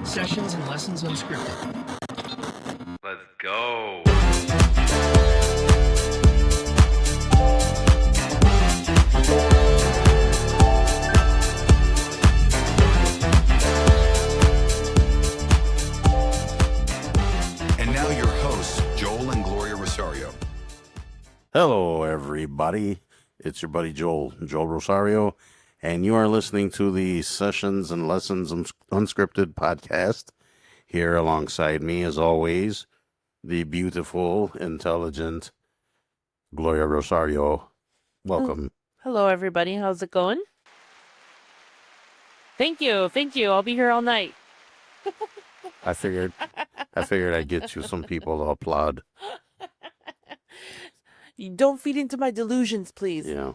Sessions and Lessons Unscripted. Let's go. And now your hosts, Joel and Gloria Rosario. Hello, everybody. It's your buddy Joel Rosario, and you are listening to the Sessions and Lessons Unscripted podcast. Here alongside me, as always, the beautiful, intelligent Gloria Rosario. Welcome. Hello, everybody. How's it going? Thank you. I'll be here all night. I figured I'd get you some people to applaud. You don't feed into my delusions, please. Yeah.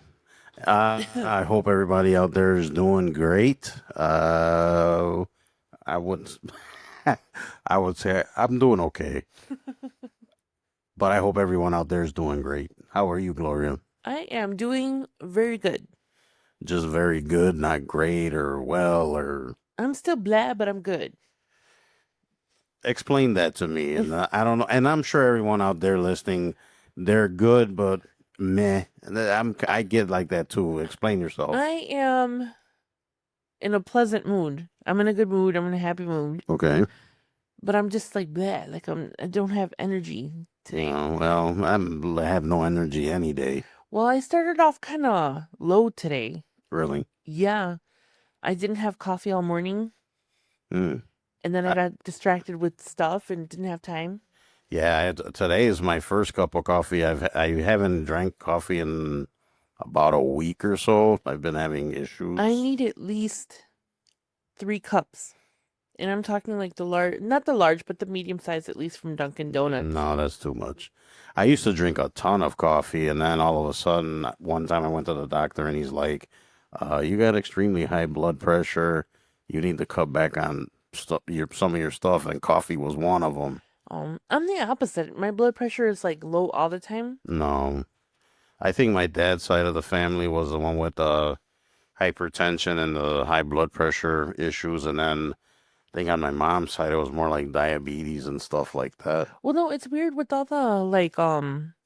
I hope everybody out there is doing great. I would say I'm doing okay. But I hope everyone out there is doing great. How are you, Gloria? I am doing very good. Just very good, not great or well, or I'm still blah, but I'm good. explain that to me. And I don't know. And I'm sure everyone out there listening, they're good, but meh. I get like that too. Explain yourself. I am in a pleasant mood. I'm in a good mood. I'm in a happy mood. Okay. But I'm just like blah. Like I don't have energy today. Oh, well, I have no energy any day. Well, I started off kind of low today. Really. Yeah. I didn't have coffee all morning. Mm. And then I got distracted with stuff and didn't have time. Yeah, today is my first cup of coffee. I haven't drank coffee in about a week or so. I've been having issues. I need at least 3 cups. And I'm talking like the large, not the large, but the medium size, at least from Dunkin' Donuts. No, that's too much. I used to drink a ton of coffee, and then all of a sudden, one time I went to the doctor, and he's like, you got extremely high blood pressure. You need to cut back on some of your stuff, and coffee was one of them. I'm the opposite. My blood pressure is like low all the time. No. I think my dad's side of the family was the one with the hypertension and the high blood pressure issues, and then I think on my mom's side it was more like diabetes and stuff like that. Well, no, it's weird with all the like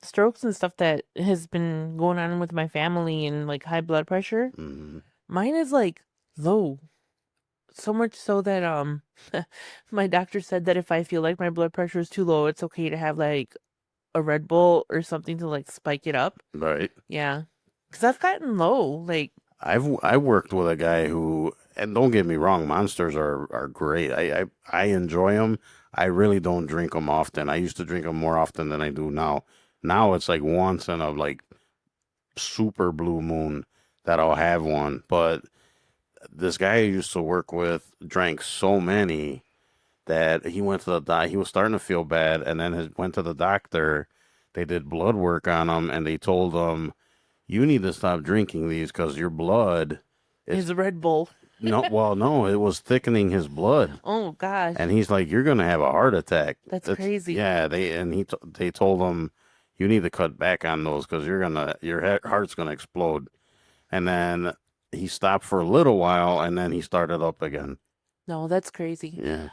strokes and stuff that has been going on with my family and like high blood pressure. Mm. Mine is like low. So much so that my doctor said that if I feel like my blood pressure is too low, it's okay to have like a Red Bull or something to like spike it up. Right. Yeah. Cuz I've gotten low. Like I worked with a guy who, and don't get me wrong, Monsters are great. I enjoy them. I really don't drink them often. I used to drink them more often than I do now. Now it's like once in a like super blue moon that I'll have one. But this guy I used to work with drank so many that he went to he was starting to feel bad, and then went to the doctor. They did blood work on him, and they told him, you need to stop drinking these because your blood is a Red Bull. No, it was thickening his blood. Oh gosh. And he's like, you're gonna have a heart attack. That's crazy. Yeah, they told him, you need to cut back on those because your heart's gonna explode. And then he stopped for a little while, and then he started up again. No, that's crazy. Yeah.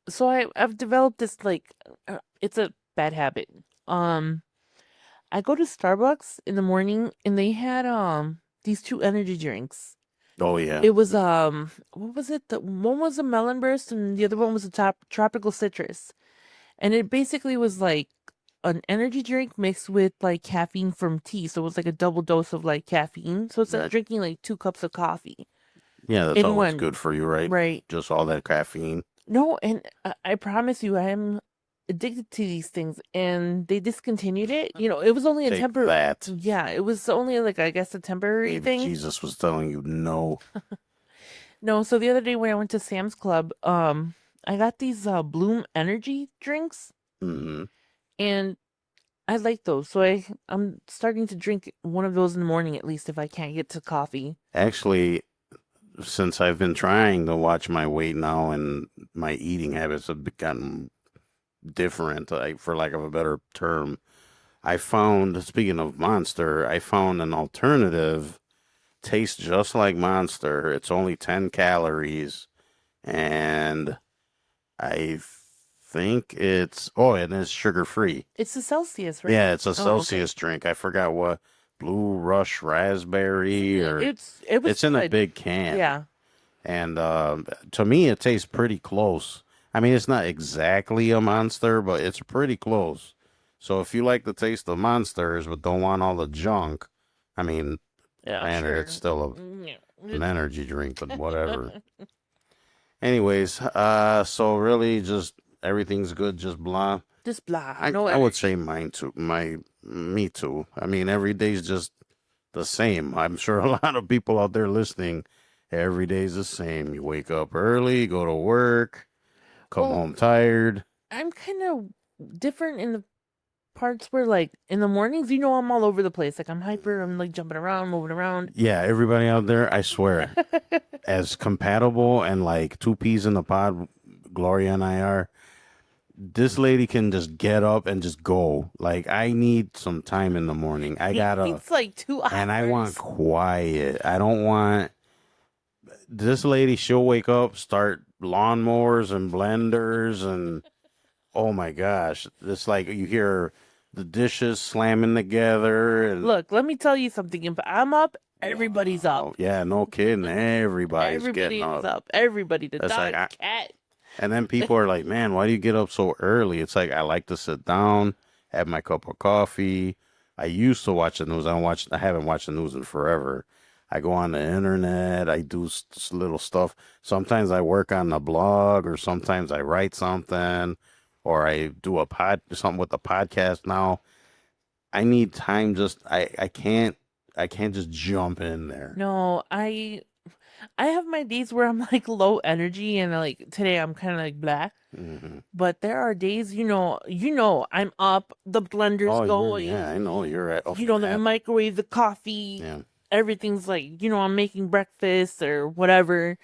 So I've developed this like it's a bad habit. I go to Starbucks in the morning and they had these 2 energy drinks. Oh yeah. It was what was it? One was a melon burst and the other one was a tropical citrus. And it basically was like an energy drink mixed with like caffeine from tea. So it was like a double dose of like caffeine. So it's like drinking like 2 cups of coffee. Yeah, that's always good for you, right? Right. Just all that caffeine. No, and I promise you, I am addicted to these things, and they discontinued it. You know, it was only a Take temporary. that. Yeah, it was only like I guess a temporary Maybe thing. Jesus was telling you no. No, so the other day when I went to Sam's Club, I got these Bloom energy drinks, Mm-hmm. and I like those. So I'm starting to drink one of those in the morning at least if I can't get to coffee. Actually, since I've been trying to watch my weight now and my eating habits have gotten different, for lack of a better term, I found, speaking of Monster, I found an alternative. Tastes just like Monster. It's only 10 calories, and I think and it's sugar free. It's the Celsius, right? Yeah, it's a okay. Celsius drink. I forgot what Blue Rush Raspberry or It was it's in a good. big can. Yeah. And to me, it tastes pretty close. I mean, it's not exactly a Monster, but it's pretty close. So if you like the taste of Monsters but don't want all the junk, I mean, Yeah, granted, sure. it's still Yeah. an energy drink, but whatever. Anyways, so really, just everything's good, just blah. Just blah. I No I would energy. say me too. I mean, every day's just the same. I'm sure a lot of people out there listening, every day's the same. You wake up early, go to work, come Well, home tired. I'm kind of different in the parts where, like, in the mornings, I'm all over the place. Like, I'm hyper. I'm like jumping around, moving around. Yeah, everybody out there, I swear, as compatible and like two peas in the pod, Gloria and I are. This lady can just get up and just go. Like I need some time in the morning. I gotta, It's like 2 hours. and I want quiet. I don't want this lady. She'll wake up, start lawnmowers and blenders, and oh my gosh, it's like you hear the dishes slamming together. And Look, let me tell you something. If I'm up, everybody's up. oh, yeah, no kidding. Everybody's Everybody getting is up. up. Everybody. The That's dog, like cat. And then people are like, man, why do you get up so early? It's like I like to sit down, have my cup of coffee. I used to watch the news. I haven't watched the news in forever. I go on the internet. I do little stuff. Sometimes I work on the blog, or sometimes I write something, or I do something with the podcast. Now I need time. I can't just jump in there. No, I have my days where I'm like low energy and like today I'm kind of like blah. Hmm. But there are days, I'm up, the blender's Oh, going, yeah, I know you're at. the microwave, the coffee, Yeah. everything's like, I'm making breakfast or whatever.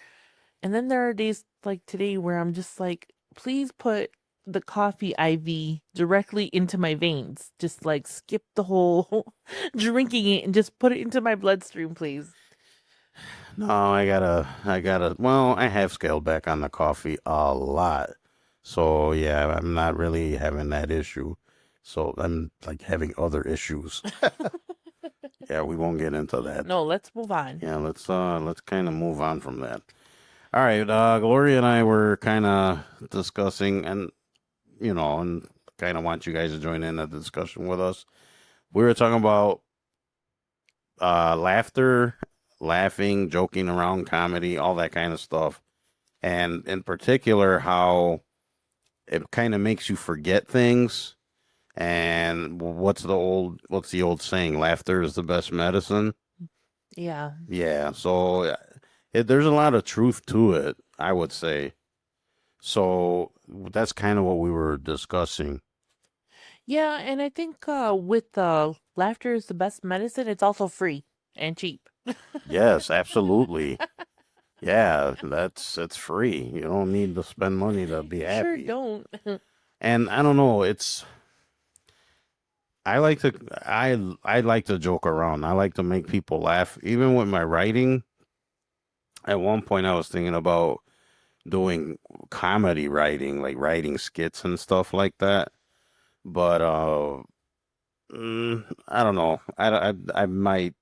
And then there are days like today where I'm just like, please put the coffee IV directly into my veins. Just like skip the whole drinking it and just put it into my bloodstream, please. No, well, I have scaled back on the coffee a lot. So, yeah, I'm not really having that issue. So, I'm like having other issues. Yeah, we won't get into that. No, let's move on. Yeah, let's kind of move on from that. All right, Gloria and I were kind of discussing and kind of want you guys to join in the discussion with us. We were talking about laughter, laughing, joking around, comedy, all that kind of stuff. And in particular, how it kind of makes you forget things. And what's the old saying? Laughter is the best medicine. Yeah. Yeah. So there's a lot of truth to it, I would say. So that's kind of what we were discussing. Yeah, and I think with laughter is the best medicine, it's also free and cheap. Yes, absolutely. Yeah, it's free. You don't need to spend money to be Sure happy. don't. And I don't know, I like to I like to joke around. I like to make people laugh. Even with my writing, at one point I was thinking about doing comedy writing, like writing skits and stuff like that. But I don't know. I might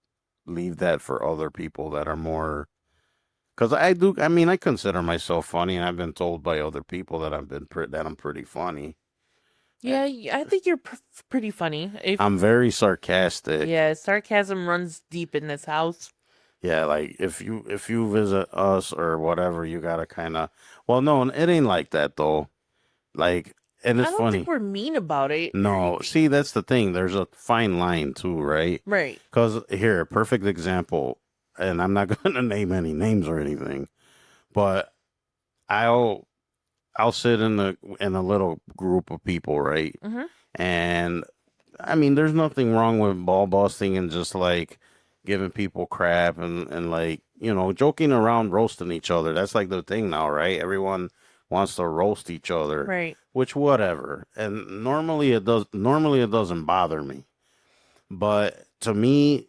leave that for other people that are more. Because I do. I mean, I consider myself funny, and I've been told by other people that that I'm pretty funny. Yeah, I think you're pretty funny. I'm very sarcastic. Yeah, sarcasm runs deep in this house. Yeah, like if you visit us or whatever, you gotta kind of. Well, no, it ain't like that though. Like, and I it's don't funny. think we're mean about it. No, see, that's the thing. There's a fine line too, right? Right. Because here, a perfect example, and I'm not going to name any names or anything, but I'll sit in a little group of people, right? Mm-hmm. And I mean, there's nothing wrong with ball busting and just like giving people crap and like joking around, roasting each other. That's like the thing now, right? Everyone wants to roast each other, Right. which whatever. And normally it doesn't bother me, but to me,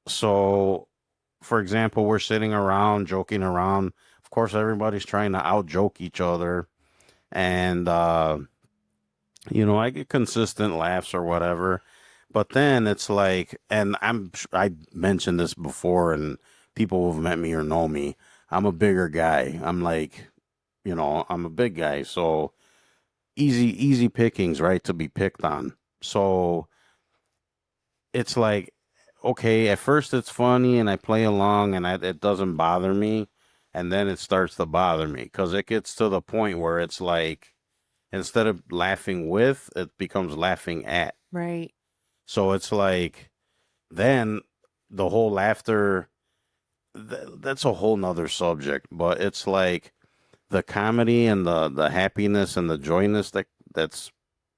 so for example, we're sitting around joking around. Of course, everybody's trying to out joke each other, and I get consistent laughs or whatever. But then it's like, and I mentioned this before, and people who've met me or know me, I'm a bigger guy. I'm like, I'm a big guy, so easy pickings, right, to be picked on. So it's like, okay, at first it's funny and I play along and it doesn't bother me, and then it starts to bother me because it gets to the point where it's like, instead of laughing with, it becomes laughing at. Right. So it's like, then the whole laughter, that's a whole nother subject, but it's like the comedy and the happiness and the joyness that's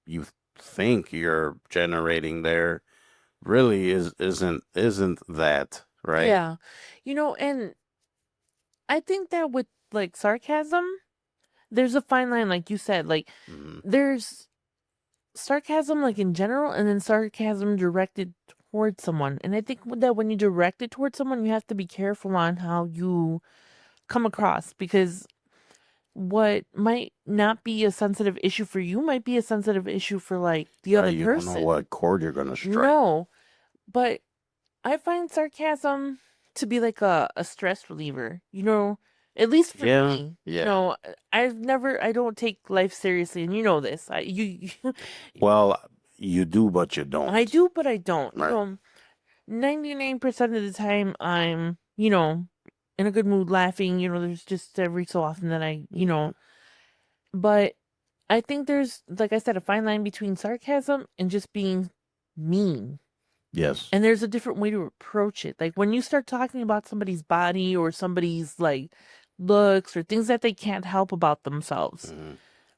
you think you're generating there really isn't that, right? Yeah. And I think that with like sarcasm, there's a fine line, like you said. Like, Mhm. there's sarcasm, like in general, and then sarcasm directed towards someone. And I think that when you direct it towards someone, you have to be careful on how you come across, because what might not be a sensitive issue for you might be a sensitive issue for like the other Right, you don't know person. what chord you're gonna strike. No, but I find sarcasm to be like a stress reliever, at least for Yeah, me. yeah. I don't take life seriously, and you know this. Well, you do, but you don't. I do, but I don't. Right. 99% of the time I'm, in a good mood laughing. There's just every so often that but I think there's, like I said, a fine line between sarcasm and just being mean. Yes. And there's a different way to approach it. Like when you start talking about somebody's body or somebody's like looks or things that they can't help about themselves, Mhm.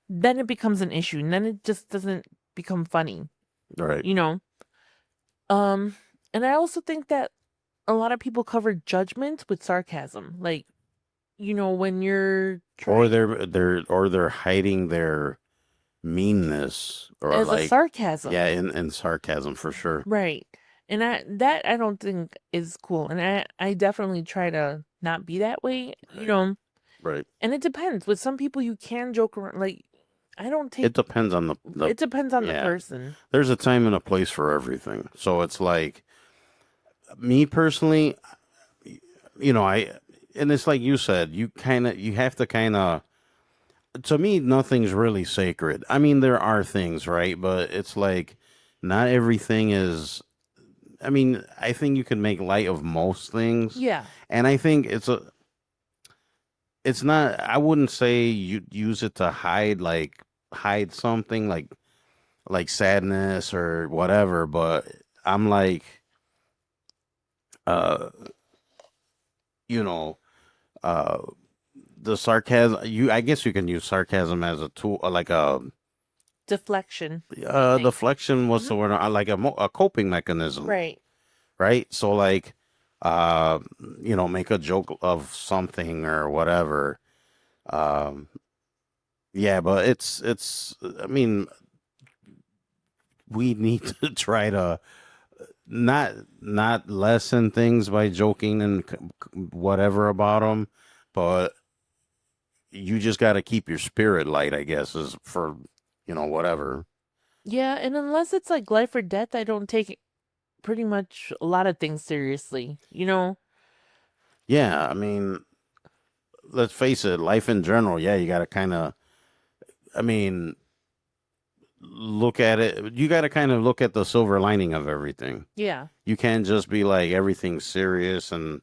then it becomes an issue. And then it just doesn't become funny, Right. you know? And I also think that a lot of people cover judgment with sarcasm. Like, when you're Or trying they're hiding their meanness, or as a like, sarcasm. yeah, in sarcasm for sure. Right. And I don't think is cool. And I definitely try to not be that way, Right. And it depends. With some people you can joke around. Like, I don't It take depends on the it depends on the yeah. person. There's a time and a place for everything. So it's like, me personally, and it's like you said, you have to kind of, to me, nothing's really sacred. I mean, there are things, right? But it's like, not everything is, I mean, I think you can make light of most things. Yeah. And I think it's not, I wouldn't say you use it to hide something like sadness or whatever, but I'm like, uh, you know, uh, the sarcasm, I guess you can use sarcasm as a tool, like a Deflection. Thing. deflection. What's the word? Like a coping mechanism, Right. right? So like, make a joke of something or whatever. Um, yeah, but it's. I mean, we need to try to not lessen things by joking and whatever about them, but you just got to keep your spirit light, I guess, is for whatever. Yeah, and unless it's like life or death, I don't take pretty much a lot of things seriously. Yeah, I mean, let's face it, life in general. Yeah, you got to kind of. I mean, look at it. You got to kind of look at the silver lining of everything. Yeah. You can't just be like everything's serious and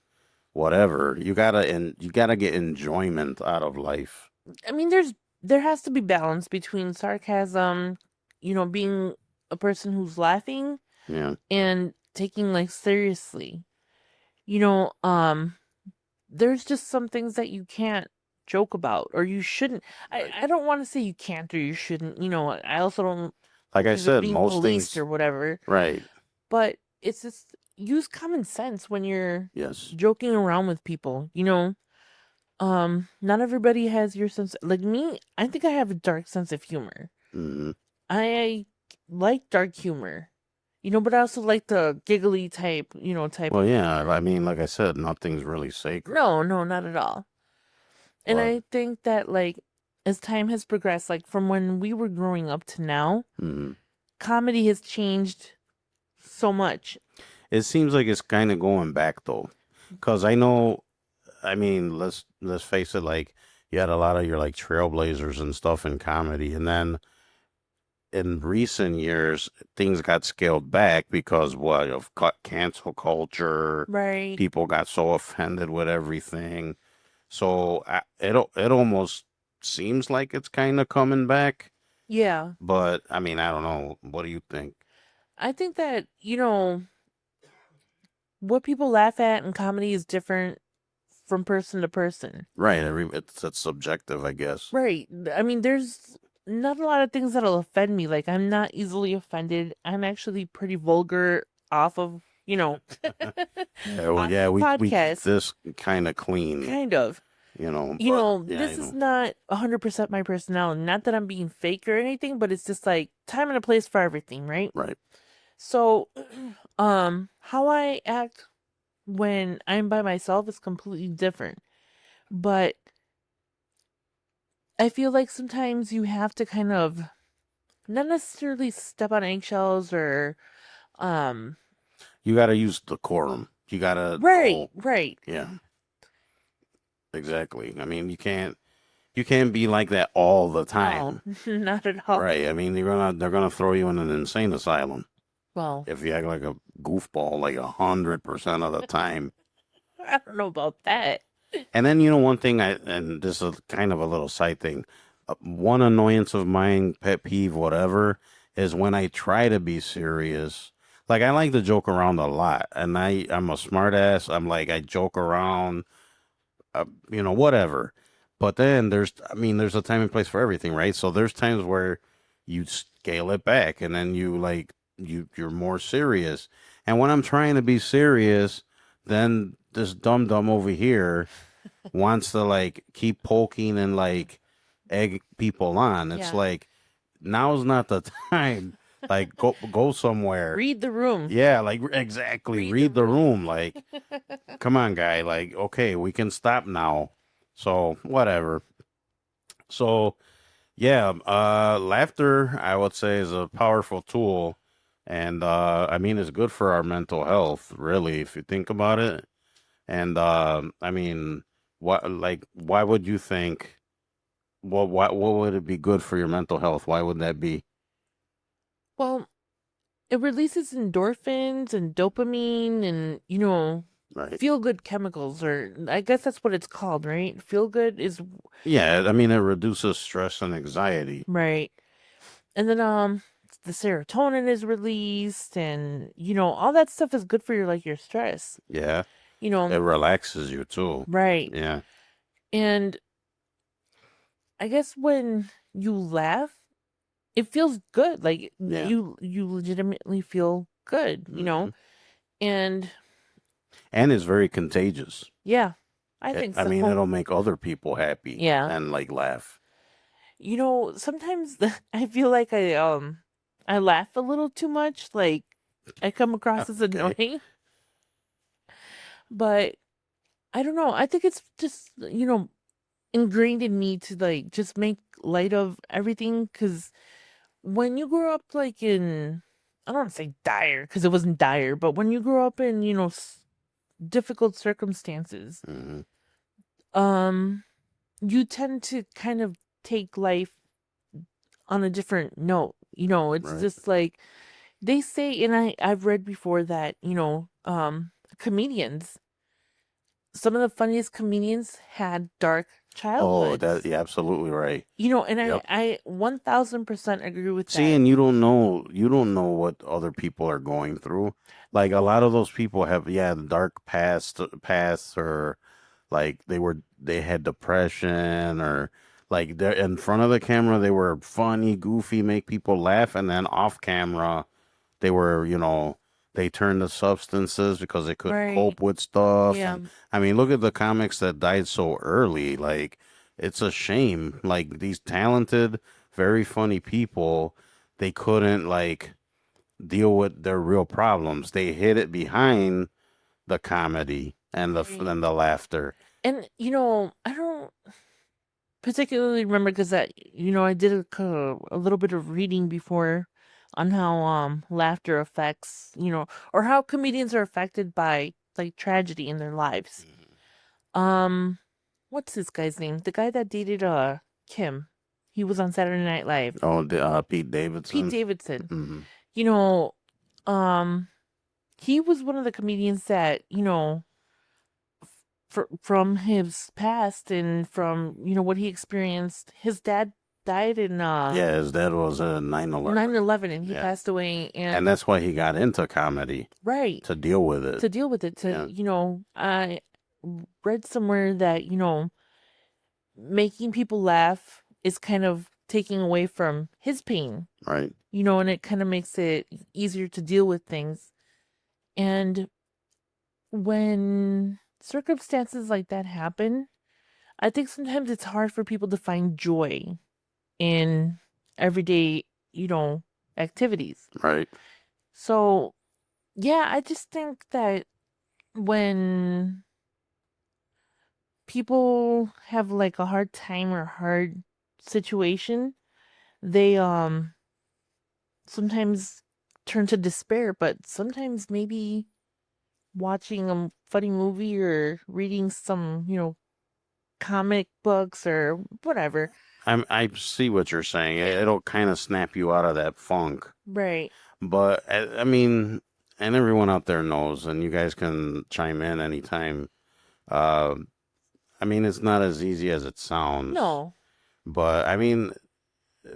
whatever. You gotta get enjoyment out of life. I mean, there has to be balance between sarcasm, being a person who's laughing, Yeah. and taking life seriously. You know, um, there's just some things that you can't joke about or you shouldn't. I don't want to say you can't or you shouldn't. I also don't Like I think of said, being most policed things. or whatever. Right. But it's just use common sense when you're Yes. joking around with people. Not everybody has your sense. Like me, I think I have a dark sense of humor. Hmm. I like dark humor, but I also like the giggly type. Well, yeah. I mean, like I said, nothing's really sacred. No, not at all. And But I think that like as time has progressed, like from when we were growing up to now, mm, comedy has changed so much. it seems like it's kind of going back though, because I know. I mean, let's face it. Like you had a lot of your like trailblazers and stuff in comedy, and then in recent years things got scaled back because what of cancel culture. Right. People got so offended with everything. So it almost seems like it's kind of coming back. Yeah. But I mean, I don't know. What do you think? I think that, what people laugh at in comedy is different from person to person. Right. It's subjective, I guess. Right. I mean, there's not a lot of things that'll offend me. Like, I'm not easily offended. I'm actually pretty vulgar off of, Yeah. Well, off yeah. the We keep podcast. this kind of clean. Kind of. You know. You But know, yeah, this is not 100% my personality. Not that I'm being fake or anything, but it's just like time and a place for everything, right? right. So, how I act when I'm by myself is completely different. But I feel like sometimes you have to kind of not necessarily step on eggshells or um You got to use decorum. You got to. right, right. Yeah. Exactly. I mean, you can't be like that all the No, time. not at all. Right. I mean, they're gonna throw you in an insane asylum Well, if you act like a goofball like 100% of the time. I don't know about that. And then one thing and this is kind of a little side thing. One annoyance of mine, pet peeve, whatever, is when I try to be serious. Like I like to joke around a lot, and I'm a smart ass. I'm like I joke around, whatever. But then there's a time and place for everything, right? So there's times where you scale it back, and then you're more serious. And when I'm trying to be serious, then this dumb dumb over here wants to like keep poking and like egg people on. It's Yeah. like now's not the time. Like go somewhere. Read the room. Yeah, like exactly. Read the room. Like, come on, guy. Like, okay, we can stop now. So whatever. So yeah, laughter I would say is a powerful tool, and I mean it's good for our mental health. Really, if you think about it. And I mean, why would you think? Well, what would it be good for your mental health? Why would that be? Well, it releases endorphins and dopamine and, Right. feel good chemicals, or I guess that's what it's called, right? Feel good is Yeah, I mean, it reduces stress and anxiety. right. And then the serotonin is released, and all that stuff is good for your stress. Yeah, You it know, relaxes you too. right. Yeah, And I guess when you laugh, it feels good. Like yeah. you legitimately feel good. Mhm. And And it's very contagious. yeah, I think I so. mean, it'll make other people happy. Yeah. And like laugh. Sometimes I feel like I laugh a little too much. Like I come across as Okay. annoying. But I don't know. I think it's just, ingrained in me to like just make light of everything, cuz when you grow up like in, I don't want to say dire cuz it wasn't dire, but when you grow up in, difficult circumstances, Hmm. um you tend to kind of take life on a different note. It's Right. just like they say, and I've read before that, comedians, some of the funniest comedians had dark Oh, childhoods. you're absolutely right. And Yep. I 1000% agree with See, that. and you don't know what other people are going through. Like a lot of those people have, yeah, the dark past, or like they had depression, or like they're in front of the camera they were funny, goofy, make people laugh, and then off camera they were, they turned to substances because they couldn't Right. cope with stuff. Yeah. And I mean, look at the comics that died so early. Like it's a shame. Like these talented, very funny people, they couldn't like deal with their real problems. They hid it behind the comedy and Right. and the laughter. And I don't particularly remember because I did a little bit of reading before on how laughter affects, or how comedians are affected by like tragedy in their lives. Um, what's this guy's name? The guy that dated Kim. He was on Saturday Night Live. Oh, Pete Pete Davidson. Davidson. Hmm. You know, um, he was one of the comedians that from his past and from what he experienced. His dad died in Yeah, his dad was a 9/11. 9/11, and he Yeah. passed away, And and that's why he got into comedy, right to deal with it. to deal with it. Yeah. I read somewhere that making people laugh is kind of taking away from his pain, Right. and it kind of makes it easier to deal with things. And when circumstances like that happen, I think sometimes it's hard for people to find joy in everyday, activities. Right. So, yeah, I just think that when people have like a hard time or hard situation, they sometimes turn to despair, but sometimes maybe watching a funny movie or reading some, comic books or whatever. I see what you're saying. It'll kind of snap you out of that funk. Right. But I mean, and everyone out there knows, and you guys can chime in anytime. Uh, I mean, it's not as easy as it sounds. No. But I mean,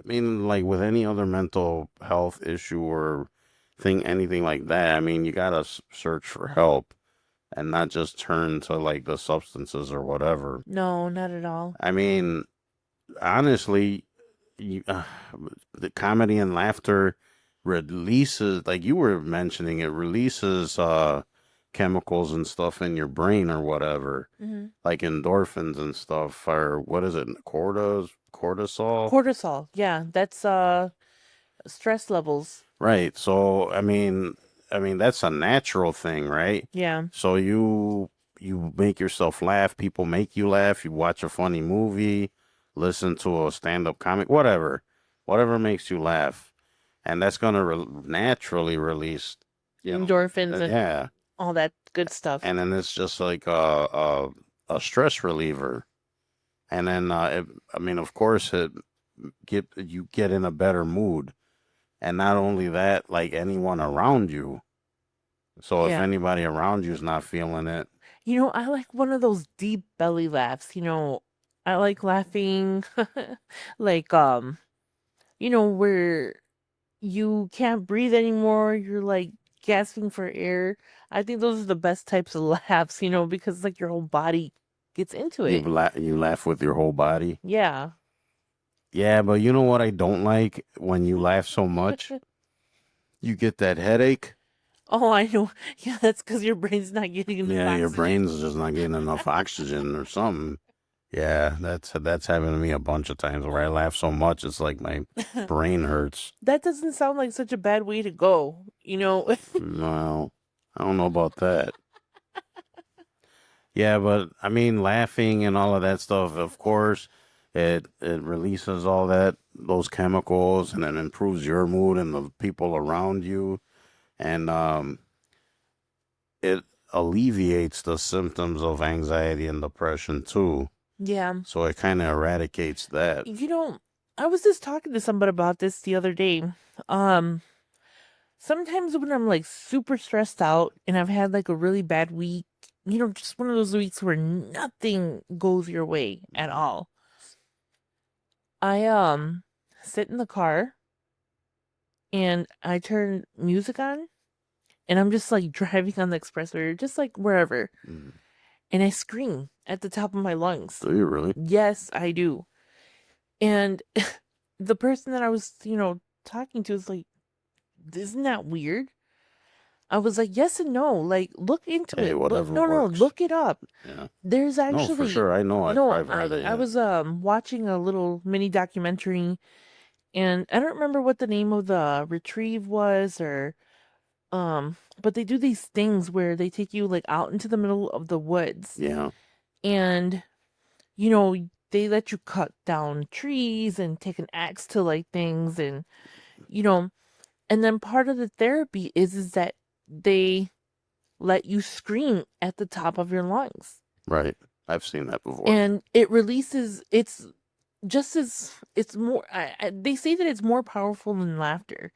like with any other mental health issue or anything like that, I mean, you gotta search for help and not just turn to like the substances or whatever. No, not at all. I mean, honestly, the comedy and laughter releases, like you were mentioning, it releases chemicals and stuff in your brain or whatever, Hmm. like endorphins and stuff, or what is it, cortisol? Cortisol. Yeah, that's stress levels. Right. So I mean that's a natural thing, right? Yeah. So you make yourself laugh, people make you laugh, you watch a funny movie, listen to a stand-up comic, whatever makes you laugh, and that's gonna naturally release, Endorphins and yeah, all that good stuff. and then it's just like a stress reliever, and then of course you get in a better mood, and not only that, like anyone around you. So if Yeah. anybody around you is not feeling it, I like one of those deep belly laughs. I like laughing like where you can't breathe anymore, you're like gasping for air. I think those are the best types of laughs, because like your whole body gets into it. you laugh with your whole body. Yeah. Yeah, but you know what I don't like? When you laugh so much, you get that headache. Oh, I know. Yeah, that's because your brain's not getting enough Yeah, your oxygen. brain's just not getting enough oxygen or something. Yeah, that's happened to me a bunch of times where I laugh so much it's like my brain hurts. That doesn't sound like such a bad way to go, Well, I don't know about that. Yeah, but I mean, laughing and all of that stuff, of course, it releases all those chemicals, and it improves your mood and the people around you, and it alleviates the symptoms of anxiety and depression too. Yeah. So it kind of eradicates that. I was just talking to somebody about this the other day. Sometimes when I'm like super stressed out and I've had like a really bad week, just one of those weeks where nothing goes your way at all. I sit in the car and I turn music on and I'm just like driving on the expressway or just like wherever, Mm. and I scream at the top of my lungs. Do you really? Yes, I do. And the person that I was, talking to is like, isn't that weird? I was like, yes and no. Like, look into Hey, it. whatever No, works. look it up. Yeah. There's No, for actually sure. I know. no. I've heard it. I Yeah. was watching a little mini documentary, and I don't remember what the name of the retrieve was, or but they do these things where they take you like out into the middle of the woods, Yeah. and you know they let you cut down trees and take an axe to like things, and you know, and then part of the therapy is that they let you scream at the top of your lungs, Right. I've seen that before. and it releases. It's just as it's more. They say that it's more powerful than laughter,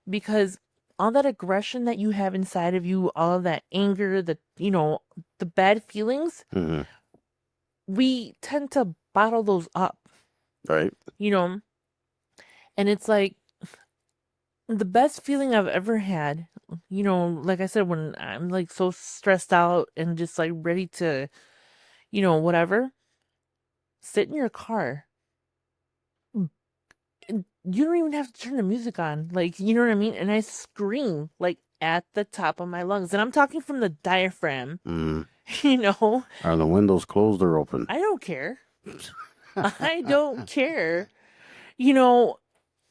because all that aggression that you have inside of you, all of that anger, the bad feelings, Hmm. we tend to bottle those up, Right. and it's like the best feeling I've ever had, like I said, when I'm like so stressed out and just like ready to, whatever, sit in your car. And you don't even have to turn the music on. Like, you know what I mean? And I scream like at the top of my lungs. And I'm talking from the diaphragm, Mm. you know? Are the windows closed or open? I don't care. I don't care. You know,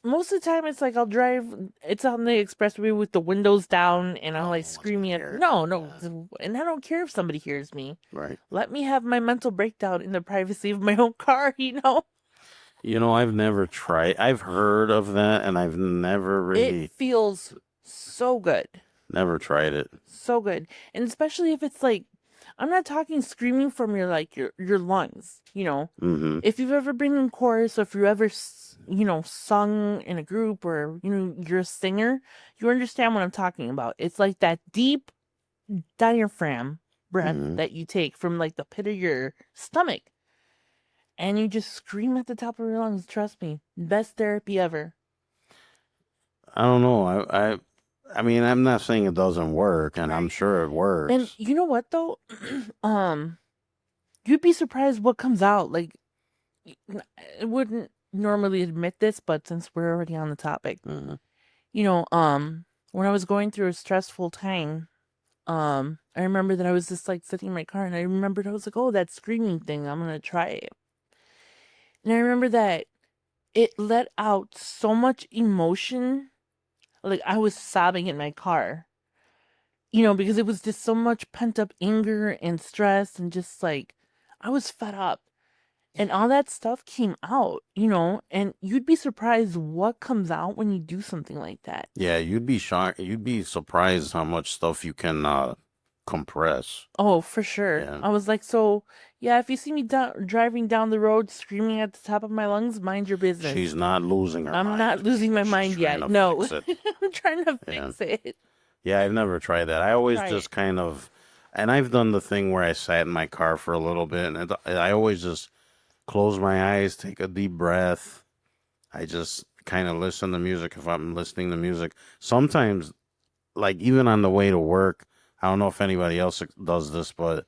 most of the time it's like I'll drive, it's on the expressway with the windows down and I'm like Oh, screaming scared. at, no. And I don't care if somebody hears me. Right. Let me have my mental breakdown in the privacy of my own car, I've never tried. I've heard of that, and I've never really, It feels so good. never tried it. So good. And especially if it's like, I'm not talking screaming from your lungs, Mm-hmm. If you've ever been in chorus, or if you ever, sung in a group, or, you're a singer, you understand what I'm talking about. It's like that deep diaphragm breath Mhm. that you take from like the pit of your stomach. And you just scream at the top of your lungs. Trust me. Best therapy ever. I don't know. I mean, I'm not saying it doesn't work, and I'm Right. sure it works. And you know what though? You'd be surprised what comes out. Like, I wouldn't normally admit this, but since we're already on the topic, Mhm. when I was going through a stressful time, I remember that I was just like sitting in my car, and I remembered, I was like, oh, that screaming thing, I'm gonna try it. And I remember that it let out so much emotion. Like, I was sobbing in my car, because it was just so much pent up anger and stress, and just like, I was fed up. And all that stuff came out, and you'd be surprised what comes out when you do something like that. Yeah, you'd be shocked. You'd be surprised how much stuff you can compress. Oh, for sure. Yeah. I was like, so, yeah, if you see me driving down the road screaming at the top of my lungs, mind your business. She's not losing her I'm mind. not losing my She's mind trying yet. to No. fix it. I'm trying to Yeah. fix it. Yeah, I've never tried that. I always Try just it. kind of, and I've done the thing where I sat in my car for a little bit, and I always just close my eyes, take a deep breath. I just kind of listen to music if I'm listening to music. Sometimes, like even on the way to work, I don't know if anybody else does this, but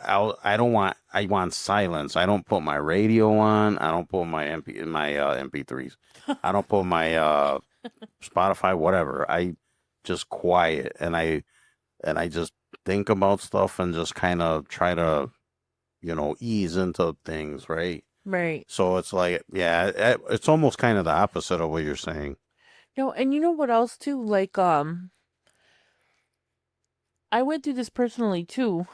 I want silence. I don't put my radio on. I don't put my MP3s. I don't put my Spotify, whatever. I just quiet, and I just think about stuff and just kind of try to, ease into things, right? Right. So it's like, yeah, it's almost kind of the opposite of what you're saying. No, and you know what else too? Like, I went through this personally too.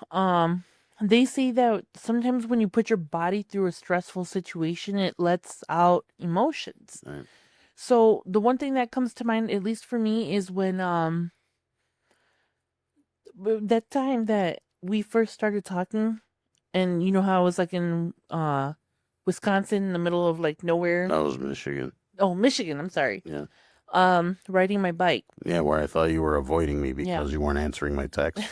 They say that sometimes when you put your body through a stressful situation, it lets out emotions. Right. So the one thing that comes to mind, at least for me, is when that time that we first started talking, and you know how I was like in Wisconsin, in the middle of like nowhere. That was Michigan. Oh, Michigan. I'm sorry. Yeah. Riding my bike. Yeah, where I thought you were avoiding me Yeah. because you weren't answering my texts.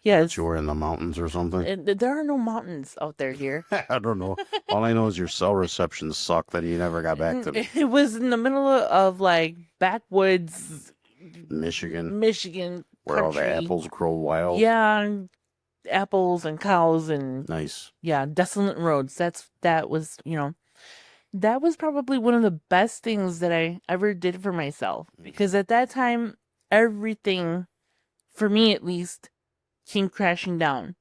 Yes. You were in the mountains or something. There are no mountains out there here. I don't know. All I know is your cell reception sucked that you never got back to me. It was in the middle of like backwoods Michigan, Michigan where all the country. apples grow wild. Yeah, and apples and cows and Nice. yeah, desolate roads. That was, that was probably one of the best things that I ever did for myself, because at that time everything, for me at least, came crashing down.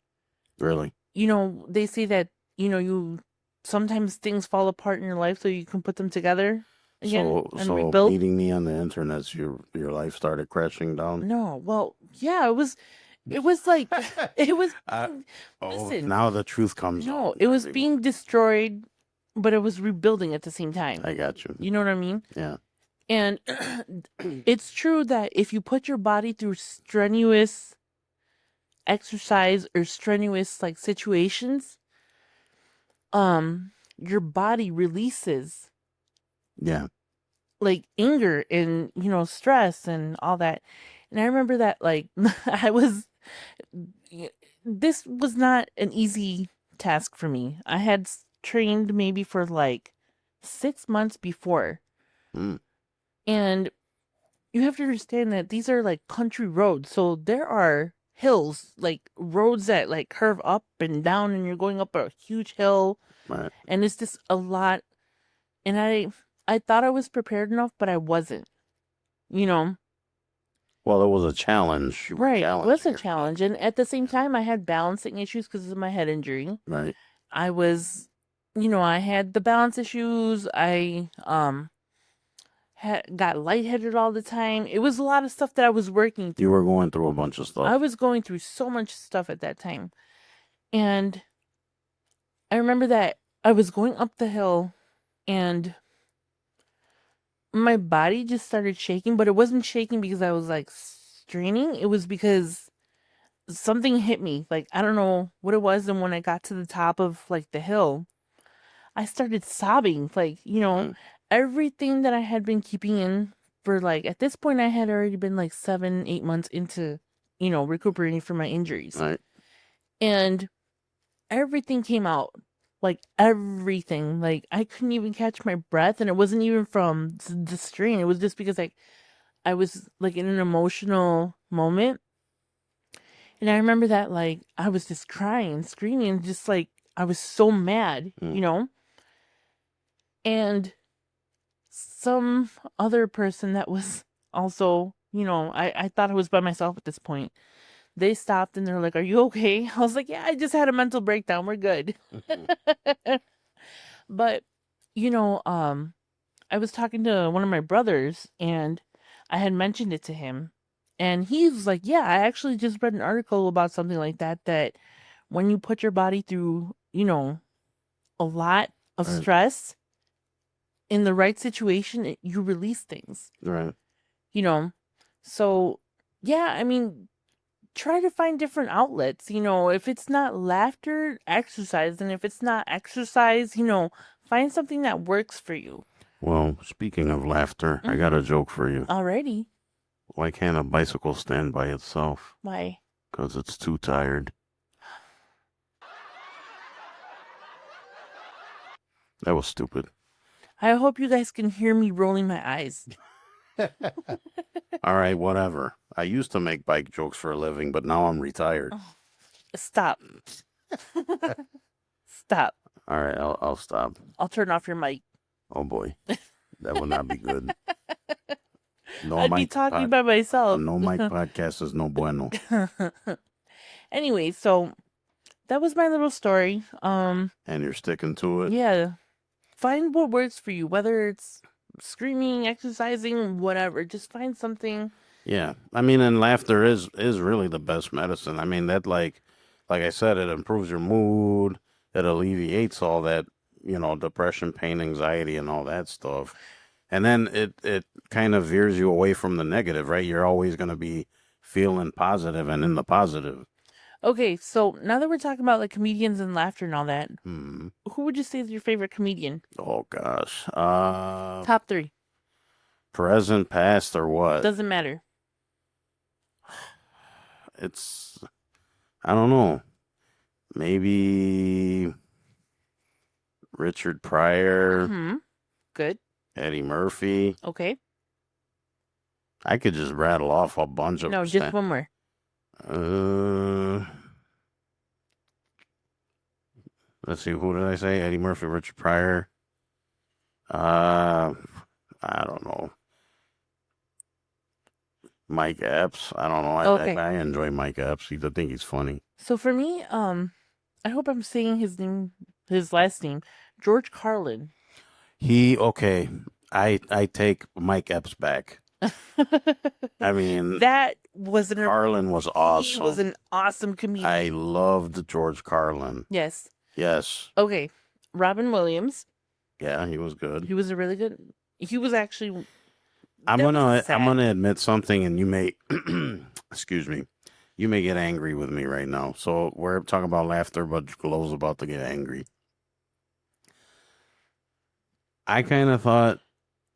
Really? They say that, you sometimes things fall apart in your life so you can put them together again and So rebuild. meeting me on the internet, your life started crashing down. No, well, yeah, it was It was like it was. Uh, oh, Listen, now the truth comes no, out. it was Everyone. being destroyed, but it was rebuilding at the same time. I got you. You know what I mean? Yeah. And it's true that if you put your body through strenuous exercise or strenuous like situations, your body releases Yeah. like anger and stress and all that. And I remember that like I was this was not an easy task for me. I had trained maybe for like 6 months before. Mm. And you have to understand that these are like country roads. So there are hills, like roads that like curve up and down and you're going up a huge hill Right. and it's just a lot. And I thought I was prepared enough, but I wasn't. You know, Well, it was a challenge. You were right? It was a challenging challenge, and at the same time, I had balancing issues because of my head injury. yourself. Right. I was, I had the balance issues. I had got lightheaded all the time. It was a lot of stuff that I was working through. You were going through a bunch of stuff. I was going through so much stuff at that time, and I remember that I was going up the hill, and my body just started shaking, but it wasn't shaking because I was like straining. It was because something hit me. Like, I don't know what it was. And when I got to the top of like the hill, I started sobbing. Like, everything that I had been keeping in for like, at this point, I had already been like 7, 8 months into, recuperating from my injuries. Right. And everything came out. Like everything, like I couldn't even catch my breath, and it wasn't even from the strain. It was just because like I was like in an emotional moment, and I remember that like I was just crying, screaming, just like I was so mad, and some other person that was also, I thought I was by myself at this point. They stopped and they're like, "Are you okay?" I was like, "Yeah, I just had a mental breakdown. We're good." But, I was talking to one of my brothers and I had mentioned it to him. And he was like, "Yeah, I actually just read an article about something like that, that when you put your body through, a lot of Right. stress in the right situation, you release things, Right. So, yeah, I mean, try to find different outlets. If it's not laughter, exercise. And if it's not exercise, find something that works for you. Well, speaking of laughter, I got a joke for you. Alrighty. Why can't a bicycle stand by itself? Why? Because it's too tired. That was stupid. I hope you guys can hear me rolling my eyes. All right, whatever. I used to make bike jokes for a living, but now I'm retired. Stop. Stop. All right, I'll stop. I'll turn off your mic. Oh boy, that would not be good. No I'd be mic talking by myself. No mic podcast is no bueno. Anyway, so that was my little story. And you're sticking to it. Yeah. Find what works for you, whether it's screaming, exercising, whatever. Just find something. Yeah, I mean, and laughter is really the best medicine. I mean, that like I said, it improves your mood. It alleviates all that, depression, pain, anxiety, and all that stuff. And then it kind of veers you away from the negative, right? You're always going to be feeling positive and in the positive. Okay, so now that we're talking about like comedians and laughter and all that, Hmm. who would you say is your favorite comedian? Oh gosh, Top 3. present, past, or what? Doesn't matter. It's, I don't know. Maybe Richard Pryor, Good. Eddie Murphy. Okay. I could just rattle off a bunch of. No, just one more. Let's see. Who did I say? Eddie Murphy, Richard Pryor. I don't know. Mike Epps. I don't know. Okay. I enjoy Mike Epps. I think he's funny. So for me, I hope I'm saying his last name, George Carlin. Okay. I take Mike Epps back. I mean, that was an Carlin was he was awesome. an awesome comedian. I loved George Carlin. Yes. Yes. Okay. Robin Williams. Yeah, he was He good. was a really good. He was actually. I'm that was gonna sad. admit something, and you may excuse me. You may get angry with me right now. So we're talking about laughter, but Glow's about to get angry. I kind of thought,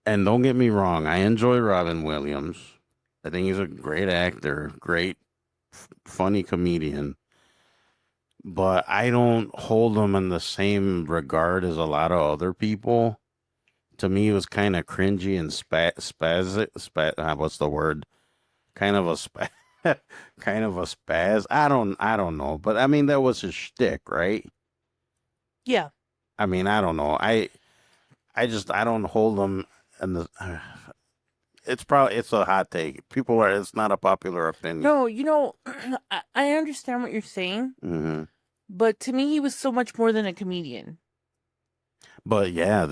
and don't get me wrong, I enjoy Robin Williams. I think he's a great actor, great, funny comedian. But I don't hold him in the same regard as a lot of other people. To me, it was kind of cringy and what's the word? Kind of a kind of a spaz. I don't know, but I mean that was his shtick, right? Yeah. I mean, I don't know. I don't hold him in the. It's a hot take. It's not a popular opinion. No, I understand what you're saying, Hmm. but to me, he was so much more than a comedian. But yeah,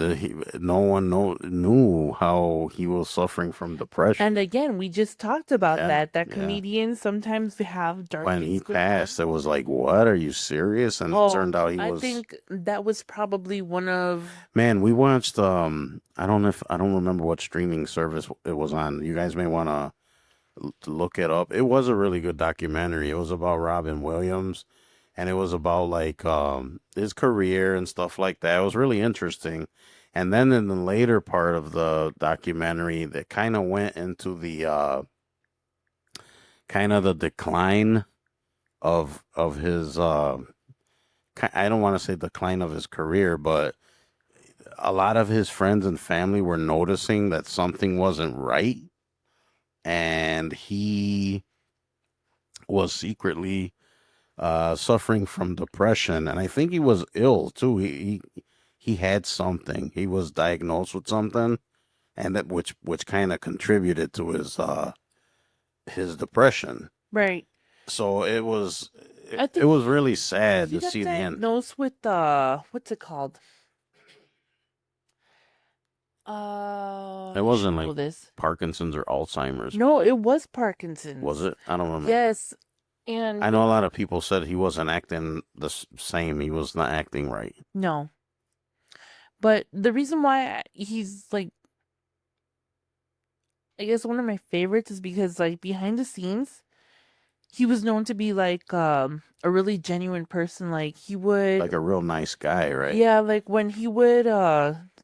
no one knew how he was suffering from depression. And again, we just talked about Yeah, that yeah. comedians sometimes have dark When he things going on. passed, it was like, what? Are you serious? And it Oh, turned out he I was. think that was probably one of. Man, we watched. I don't remember what streaming service it was on. You guys may want to look it up. It was a really good documentary. It was about Robin Williams, and it was about like his career and stuff like that. It was really interesting. And then in the later part of the documentary, that kind of went into the kind of the decline of his. I don't want to say decline of his career, but a lot of his friends and family were noticing that something wasn't right, and he was secretly suffering from depression, and I think he was ill too. He had something. He was diagnosed with something, and that which kind of contributed to his depression. Right. So it I it think was really sad he to got see the end. diagnosed with what's it called? It wasn't Know like this. Parkinson's or Alzheimer's. No, it was Parkinson's. Was it? I don't remember. Yes, and I know a lot of people said he wasn't acting the same. He was not acting right. no. But the reason why he's like, I guess one of my favorites is because like behind the scenes, he was known to be like a really genuine person. Like he would, Like a real nice guy, right? yeah, like when he would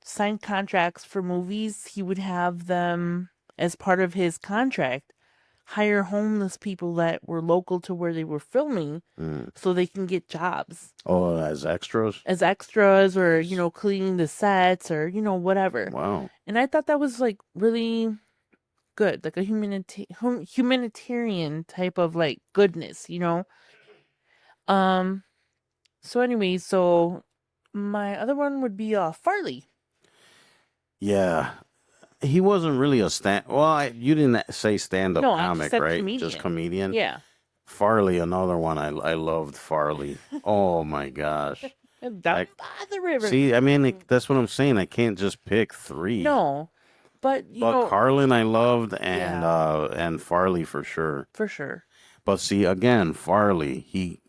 sign contracts for movies, he would have them as part of his contract hire homeless people that were local to where they were filming Mm. so they can get jobs Oh, as extras? as extras or cleaning the sets or whatever. Wow. And I thought that was like really good, like a humanitarian type of like goodness. Um so anyway, so my other one would be Farley. Yeah. He wasn't really a you didn't say stand-up No, I just comic, said right? comedian. Just comedian? Yeah. Farley, another one. I loved Farley. Oh my gosh. Down by the river. See, I mean, that's what I'm saying. I can't just pick three. No. But But Carlin I loved, Yeah. and Farley for sure. for sure. But see, again, Farley, he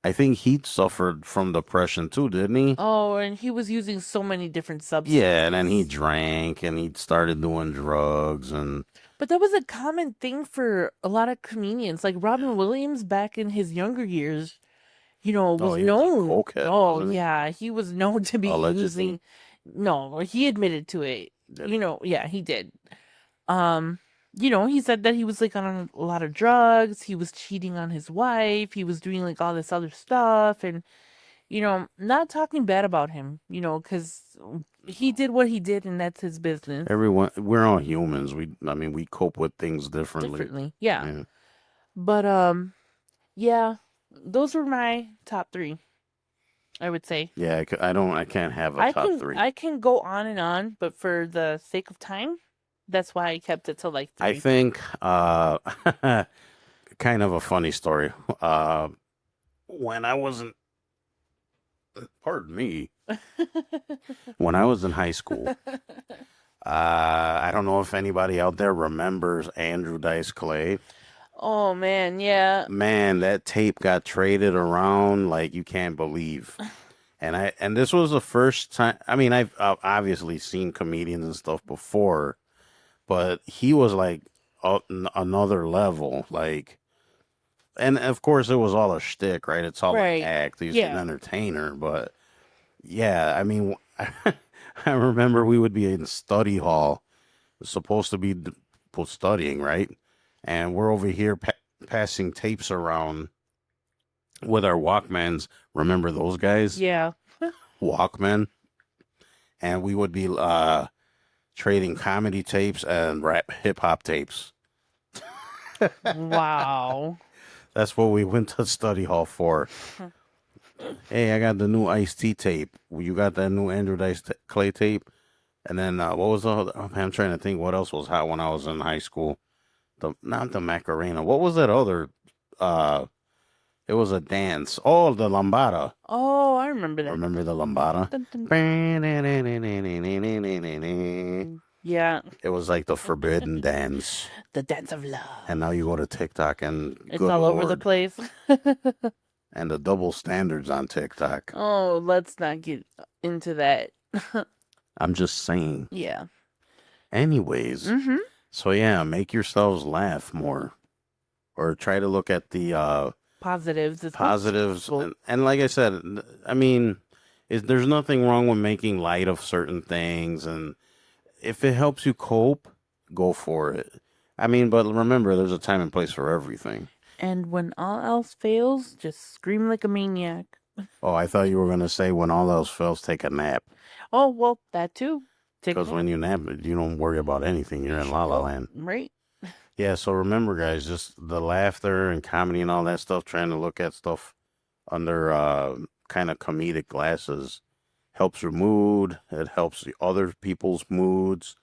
I think he suffered from depression too, didn't he? Oh, and he was using so many different substances. Yeah, and then he drank and he started doing drugs and But that was a common thing for a lot of comedians. Like Robin Williams back in his younger years, was he was a known. cokehead, Oh, wasn't he? yeah, he was known to be Allegedly. using. No, he admitted to it. Did he? Yeah, he did. He said that he was like on a lot of drugs. He was cheating on his wife. He was doing like all this other stuff, and not talking bad about him. Because he did what he did, and that's his business. We're all humans. We cope with things differently. Yeah. Yeah. But yeah, those were my top 3. I would say. Yeah, I can't have a top 3. I can go on and on, but for the sake of time, that's why I kept it to like 3. I think kind of a funny story. When I wasn't pardon me, when I was in high school, I don't know if anybody out there remembers Andrew Dice Clay. Oh man, yeah. Man, that tape got traded around like you can't believe. And this was the first time. I mean, I've obviously seen comedians and stuff before, but he was like another level. Like, and of course, it was all a shtick, right? It's all an Right. act. He's an Yeah. entertainer, but yeah, I mean, I remember we would be in study hall, supposed to be studying, right? And we're over here passing tapes around with our Walkmans. Remember those guys? Yeah. Walkman. And we would be trading comedy tapes and rap hip hop tapes. Wow. That's what we went to study hall for. Hey, I got the new Ice-T tape. You got that new Andrew Dice Clay tape? And then what was the other? Oh, man, I'm trying to think what else was hot when I was in high school. Not the Macarena. What was that other? It was a dance. Oh, the lambada. Oh, I remember that. Remember the lambada? Dun, dun. It Yeah. was like the forbidden dance. The dance of love. And now you go to TikTok and It's good all over the Lord. place. And the double standards on TikTok. Oh, let's not get into that. I'm just saying. Yeah. Anyways, Mm-hmm. so yeah, make yourselves laugh more, or try to look at the Positives. It's positives. possible. And like I said, I mean, there's nothing wrong with making light of certain things, and if it helps you cope, go for it. I mean, but remember, there's a time and place for everything. And when all else fails, just scream like a maniac. Oh, I thought you were gonna say when all else fails, take a nap. Oh, well, that too. Take a Because when you nap, you don't worry about anything. You're in La La Oh, Land. right? Yeah, so remember, guys, just the laughter and comedy and all that stuff, trying to look at stuff under kind of comedic glasses helps your mood. It helps the other people's moods.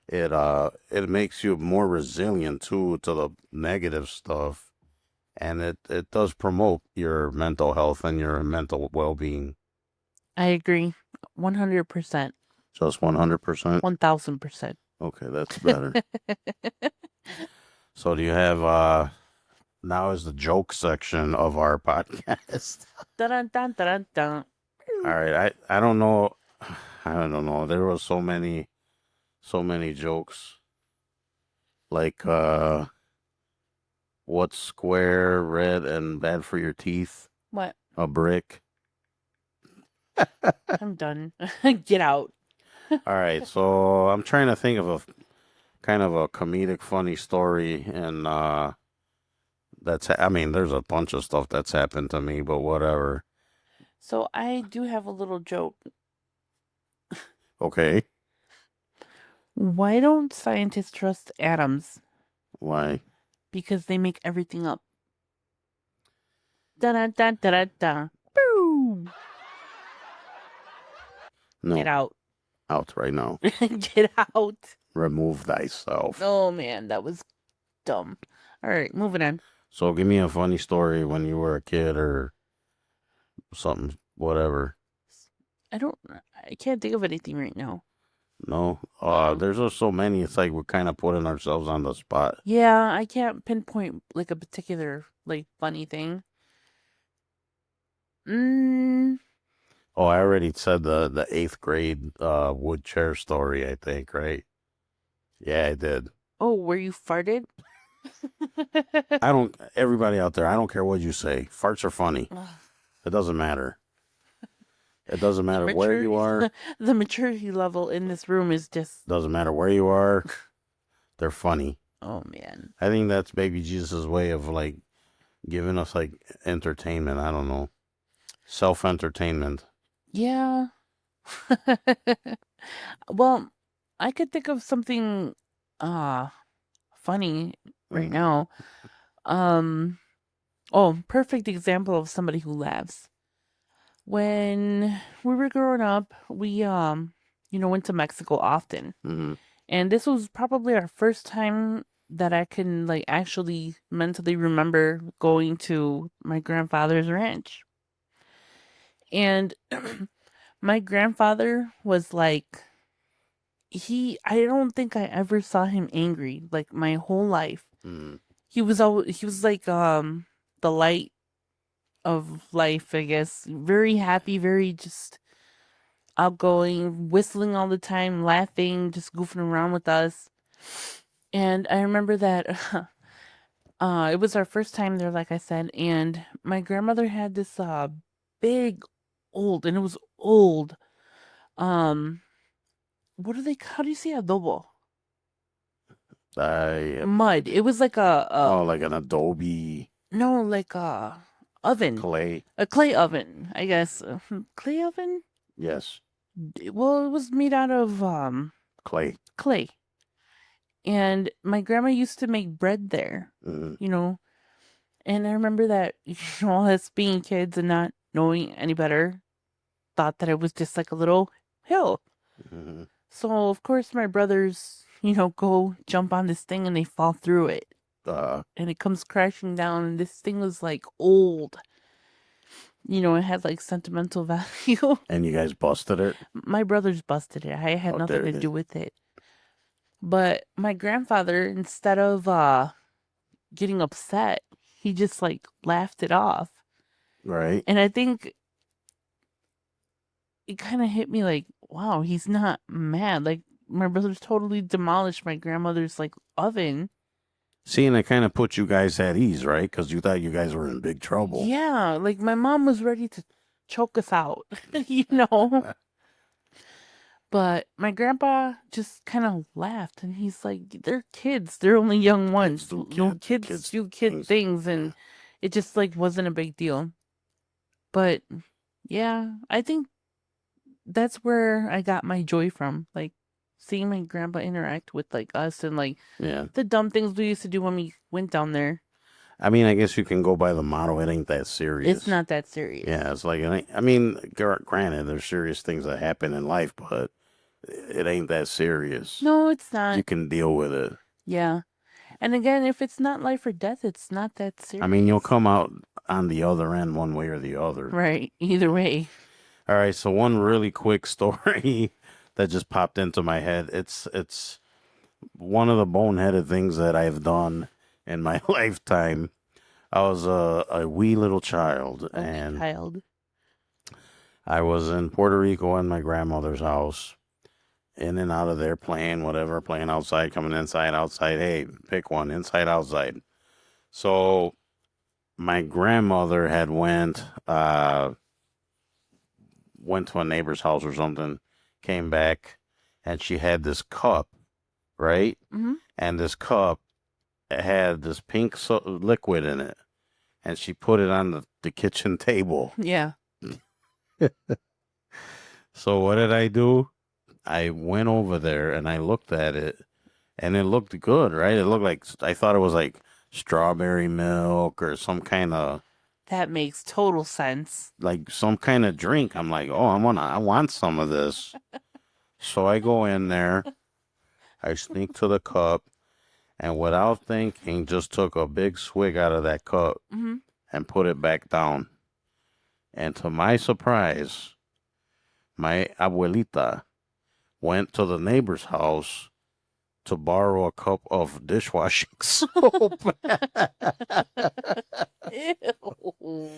It makes you more resilient too to the negative stuff, and it does promote your mental health and your mental well-being. I agree. 100%. Just 100%. 1000%. Okay, that's better. So do you have now is the joke section of our podcast. Dun, dun, dun, dun. All right, I don't know. I don't know. There was so many jokes. Like what's square, red, and bad for your teeth? What? A brick. I'm done. Get out. All right, so I'm trying to think of a kind of a comedic, funny story, and I mean, there's a bunch of stuff that's happened to me, but whatever. So I do have a little joke. Okay, Why don't scientists trust atoms? why? Because they make everything up. Dun dun dun dun dun. Dun. Boom. No, Get out. out right now. Get out. Remove thyself. Oh man, that was dumb. All right, moving on. So give me a funny story when you were a kid or something, whatever. I can't think of anything right now. No, there's just so many. It's like we're kind of putting ourselves on the spot. Yeah, I can't pinpoint like a particular like funny thing. Oh, I already said the 8th grade wood chair story, I think, right? Yeah, I did. Oh, where you farted? Everybody out there, I don't care what you say. Farts are funny. It doesn't matter. It doesn't matter where you are. The maturity level in this room is just. Doesn't matter where you are. They're funny. Oh man. I think that's baby Jesus' way of like giving us like entertainment. I don't know. Self-entertainment. Yeah. Well, I could think of something funny right now. Perfect example of somebody who laughs. When we were growing up, we went to Mexico often. Mm-hmm. And this was probably our first time that I can like actually mentally remember going to my grandfather's ranch. And my grandfather was like I don't think I ever saw him angry like my whole life. Mm. He was like the light of life, I guess. Very happy, very just outgoing, whistling all the time, laughing, just goofing around with us. And I remember that it was our first time there, like I said, and my grandmother had this big old, and it was old. Um, how do you say adobo? I Mud. It was like oh, like an adobe no, like a oven, clay. a clay oven, I guess. Clay oven? Yes, Well, it was made out of clay. clay. And my grandma used to make bread there, Mm. you know. And I remember that, us being kids and not knowing any better, thought that it was just like a little hill. Hmm. So, of course, my brothers, go jump on this thing and they fall through it. And it comes crashing down. And this thing was like old. It had like sentimental value. And you guys busted it. My brothers busted it. I had Oh, nothing there to it do is. with it. But my grandfather, instead of getting upset, he just like laughed it off. Right. And I think it kind of hit me like, wow, he's not mad. Like my brothers totally demolished my grandmother's like oven. See, and it kind of put you guys at ease, right? Because you thought you guys were in big trouble. Yeah, like my mom was ready to choke us out, you know. But my grandpa just kind of laughed, and he's like, "They're kids. They're only young ones. do Kids kids do kid things." things, and it just like wasn't a big deal." But yeah, I think that's where I got my joy from, like seeing my grandpa interact with like us and like Yeah. the dumb things we used to do when we went down there. I mean, I guess you can go by the motto, it ain't that serious. It's not that serious. Yeah, it's like, it ain't, I mean, granted, there's serious things that happen in life, but it ain't that serious. No, it's not. You can deal with it. Yeah. And again, if it's not life or death, it's not that serious. I mean, you'll come out on the other end one way or the other. Right. Either way. All right, so one really quick story that just popped into my head. It's one of the boneheaded things that I've done in my lifetime. I was a wee little child, and Child. I was in Puerto Rico in my grandmother's house, in and out of there playing whatever, playing outside, coming inside, outside. Hey, pick one, inside, outside. So my grandmother had went to a neighbor's house or something, came back, and she had this cup, right? Mm-hmm. And this cup had this pink liquid in it, and she put it on the kitchen table. Yeah. So what did I do? I went over there and I looked at it, and it looked good, right? It looked like, I thought it was like strawberry milk or some kind of, That makes total sense. like some kind of drink. I'm like, oh, I want some of this. So I go in there, I sneak to the cup, and without thinking, just took a big swig out of that cup Mm-hmm. and put it back down. And to my surprise, my abuelita went to the neighbor's house to borrow a cup of dishwashing soap. Ew.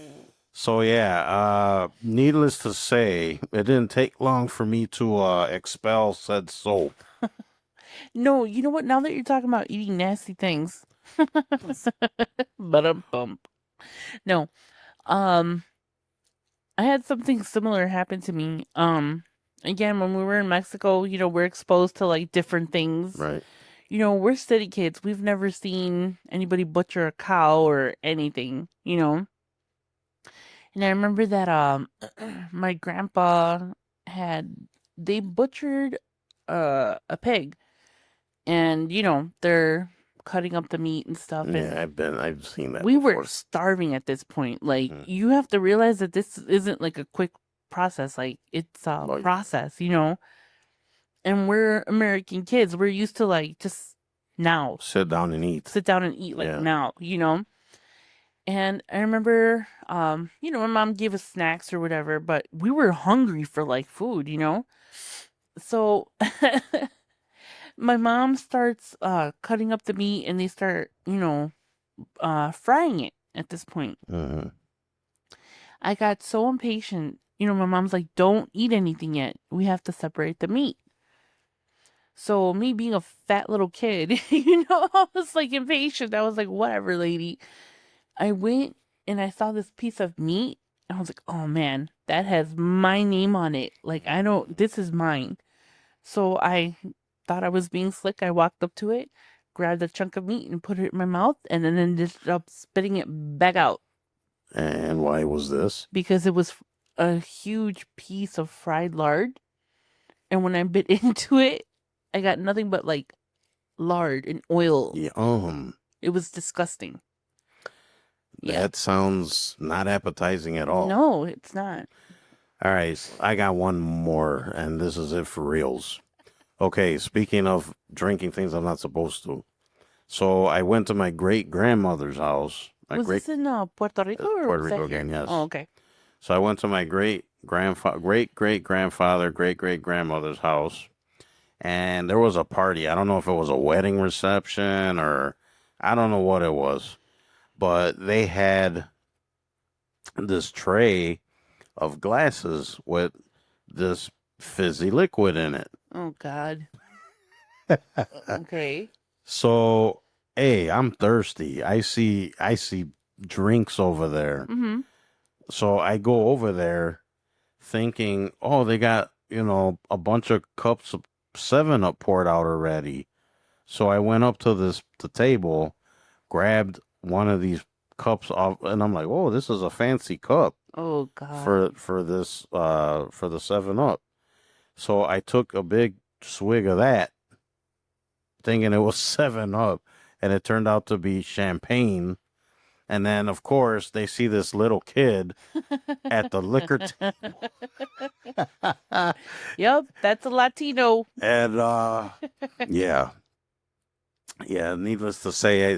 So yeah, needless to say, it didn't take long for me to expel said soap. No, you know what? Now that you're talking about eating nasty things, but bump. No, I had something similar happen to me. Again, when we were in Mexico, we're exposed to like different things. Right. We're city kids. We've never seen anybody butcher a cow or anything. And I remember that my grandpa they butchered a pig, and they're cutting up the meat and stuff. And Yeah, I've seen that. we were before. starving at this point. Like Mm. you have to realize that this isn't like a quick process. Like it's a Like- process, And we're American kids. We're used to like just now Sit down and eat. sit down and eat like Yeah. now, And I remember, my mom gave us snacks or whatever, but we were hungry for like food, So my mom starts cutting up the meat, and they start, frying it at this point. Mhm. I got so impatient. My mom's like, don't eat anything yet. We have to separate the meat. So me being a fat little kid, I was like impatient. I was like, whatever, lady. I went and I saw this piece of meat. I was like, oh man, that has my name on it. Like, this is mine. So I thought I was being slick. I walked up to it, grabbed a chunk of meat and put it in my mouth, and then ended up spitting it back out And why was this? because it was a huge piece of fried lard. And when I bit into it, I got nothing but like lard and oil. Yeah, It was disgusting. Yeah. that sounds not appetizing at all. No, it's not. All right, I got one more, and this is it for reals. Okay, speaking of drinking things I'm not supposed to. So I went to my great grandmother's house. Was this in Puerto Rico or Puerto was that Rico here? again, yes. Oh, okay. So I went to my great great grandfather, great grandmother's house, and there was a party. I don't know if it was a wedding reception or I don't know what it was, but they had this tray of glasses with this fizzy liquid in it. Oh God. Okay. So, hey, I'm thirsty. I see drinks over there. Mm-hmm. So I go over there thinking, oh, they got, a bunch of cups of 7-Up poured out already. So I went up to the table, grabbed one of these cups off, and I'm like, oh, this is a fancy cup Oh God. for this for the 7-Up. So I took a big swig of that, thinking it was 7-Up, and it turned out to be champagne. And then, of course, they see this little kid at the liquor Yep, that's a Latino. and yeah, needless to say,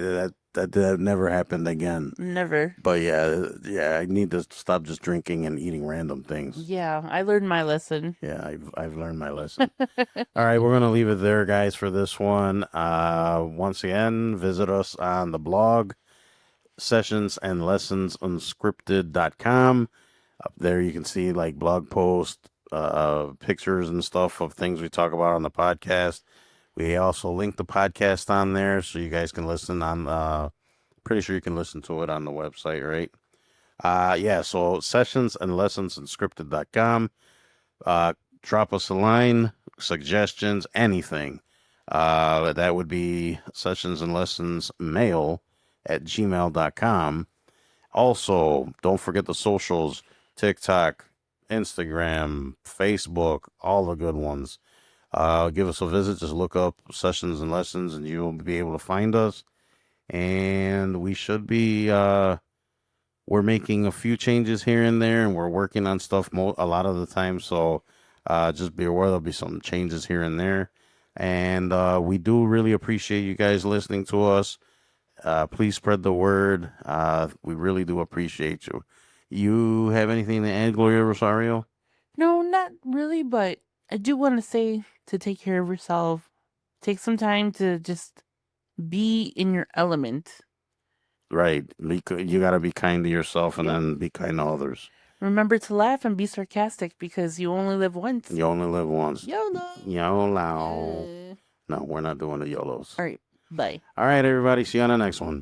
that never happened again. Never. But yeah, I need to stop just drinking and eating random things. Yeah, I learned my lesson. Yeah, I've learned my lesson. All right, we're gonna leave it there, guys, for this one. Once again, visit us on the blog, sessionsandlessonsunscripted.com. Up there you can see like blog posts, pictures and stuff of things we talk about on the podcast. We also link the podcast on there so you guys can listen on pretty sure you can listen to it on the website, right? So sessionsandlessonsunscripted.com. Drop us a line, suggestions, anything. That would be sessionsandlessonsmail@gmail.com. Also, don't forget the socials, TikTok, Instagram, Facebook, all the good ones. Give us a visit. Just look up Sessions and Lessons and you'll be able to find us. And we should be, we're making a few changes here and there, and we're working on stuff a lot of the time. So just be aware there'll be some changes here and there. And we do really appreciate you guys listening to us. Please spread the word. We really do appreciate you. You have anything to add, Gloria Rosario? No, not really, but I do want to say to take care of yourself. Take some time to just be in your element. Right. You got to be kind to yourself and then be kind to others. Remember to laugh and be sarcastic because you only live once. You only live once. YOLO. YOLO. No, we're not doing the YOLOs. All right. Bye. All right, everybody. See you on the next one.